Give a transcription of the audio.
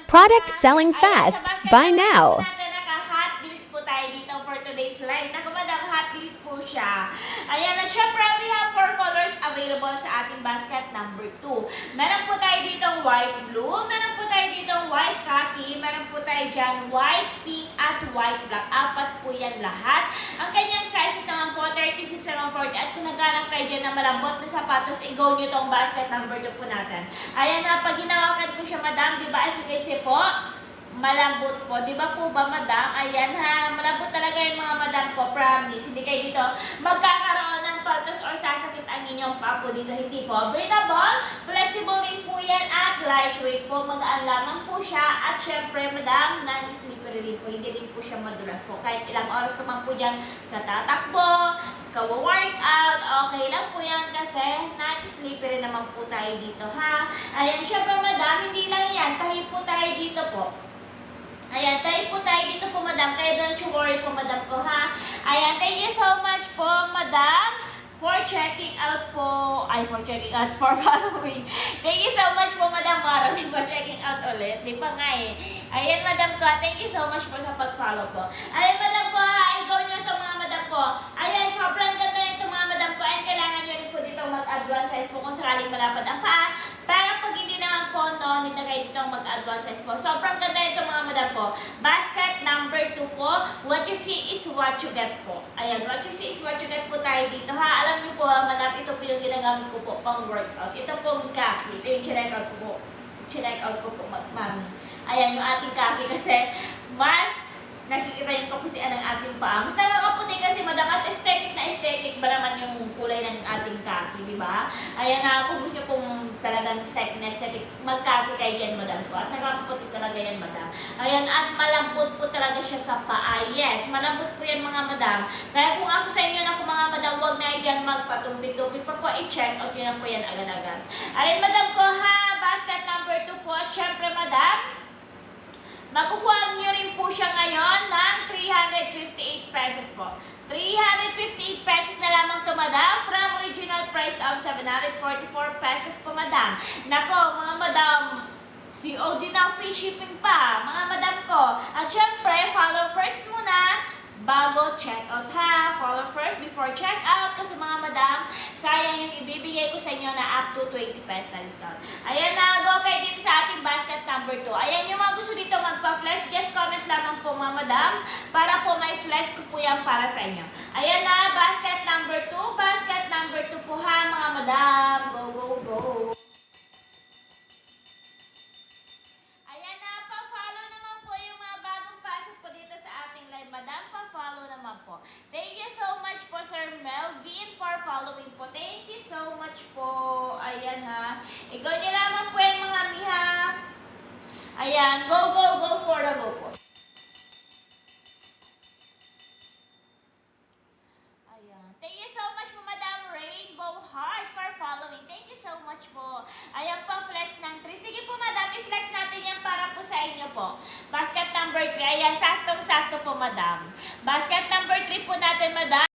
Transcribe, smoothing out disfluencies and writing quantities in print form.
Product selling fast. Buy now. Naka-hot deals po tayo dito for today's live. Naku, madam, hot deals po siya. Ayan, at syempre, we have 4 colors available sa ating basket number 2. Meron po tayo ditong white blue, meron po tayo ditong white khaki, meron po tayo dyan white pink at white black. 4 po yan lahat. Ang kanyang sizes naman po, 36 hanggang 40. At kung naghanap kayo dyan na malambot na sapatos, i-go nyo tong basket number 2 po natin. Ayan na, pag hinawakan ko siya, madam, di ba, as you can see po, malambot po. Di ba po ba, madam? Ayan ha, malambot talaga yung mga madam ko, promise. Hindi kayo dito magkakaroon ng paltos or sasakit ang inyong papo dito. Hindi po. Breathable, flexible rin po yan at lightweight po. Magaan lamang po siya. At syempre, madam, non-slippery rin po. Hindi rin po siya madulas po. Kahit ilang oras naman po dyan katatakbo, kawa-workout, okay lang po yan kasi non-slippery naman po tayo dito ha. Ayan, syempre, madam, hindi lang yan. Tahi po tayo dito po. Ayan, tayo po tayo dito po, madam. Kaya don't you worry po, madam ko, ha? Ayan, thank you so much po, madam, for checking out po. Ay, for checking out, for following. Thank you so much po, madam Mara. Di ba checking out ulit? Di pa nga eh. Ayan, madam ko, thank you so much po sa pag-follow po. Ayan, madam ko, ha? I-go nyo ito, mga madam ko. Ayan, sobrang ganda nito, mga madam ko. And kailangan nyo rin po dito mag-advance size po kung sakaling malapad ang paa. Para pag hindi naman po, no, hindi na kayo dito mag-advance size po. Sobrang ganda nito, mga madam ko. Basket number 2 po. What you see is what you get po. Ayan, what you see is what you get po tayo dito, ha? Alam niyo po, madam, ito po yung ginagamit ko po pang workout. Ito po yung khaki. Ito yung chinek-out ko po. Chinek-out ko po, mami. Ayan, yung ating khaki kasi mas nakikita yung kaputian ng ating paa. Mas nakakaputi kasi, madam, at aesthetic ba naman yung kulay ng ating khaki, di ba? Ayan na, kung gusto pong talagang aesthetic, mag-khaki kayo yan, madam ko. At nakakaputi talaga yan, madam. Ayan, at malambot po talaga siya sa paa. Yes, malambot po yan, mga madam. Kaya kung ako sa inyo na kung mga madam, huwag na dyan magpatumpik-tumpik pa po, i-check out yun na po yan agad-agad. Ayan, madam ko, ha, basket number 2 po. At syempre, madam, makukuha nyo rin po siya ngayon ng 358 pesos po. 358 pesos na lamang to, madam, from original price of 744 pesos po, madam. Nako, mga madam, COD na, free shipping pa, mga madam ko. At syempre, follow first muna bago check out, ha. Follow first before check out kasi, mga madam, sayang yung ibibigay ko sa inyo na up to 20 pesos na discount. Ayan na, go kayo dito sa ating basket number 2. Ayan, yung mga gusto dito magpa-flex, just comment lamang po, mga madam, para po may flex ko po yan para sa inyo. Ayan na, basket number 2. Basket number 2 po, ha, mga madam. Go, go, go. Ayan na, pa-follow naman po yung mga bagong pasok po dito sa ating live, madam. Pa-follow naman po. Thank you so much po, Sir Melvin, for following po. Thank you so much po. Ayan, ha. Ikaw nyo lamang po yung mga miha. Ayan, go, go, go for the go po. Ayan. Thank you so much po, Madam Rainbow Heart, for following. Thank you so much po. Ayan po, flex ng 3. Sige po, madam, i-flex natin yan para po sa inyo po. Basket number 3. Ayan, saktong-sakto po, madam. Basket number 3 po natin, madam.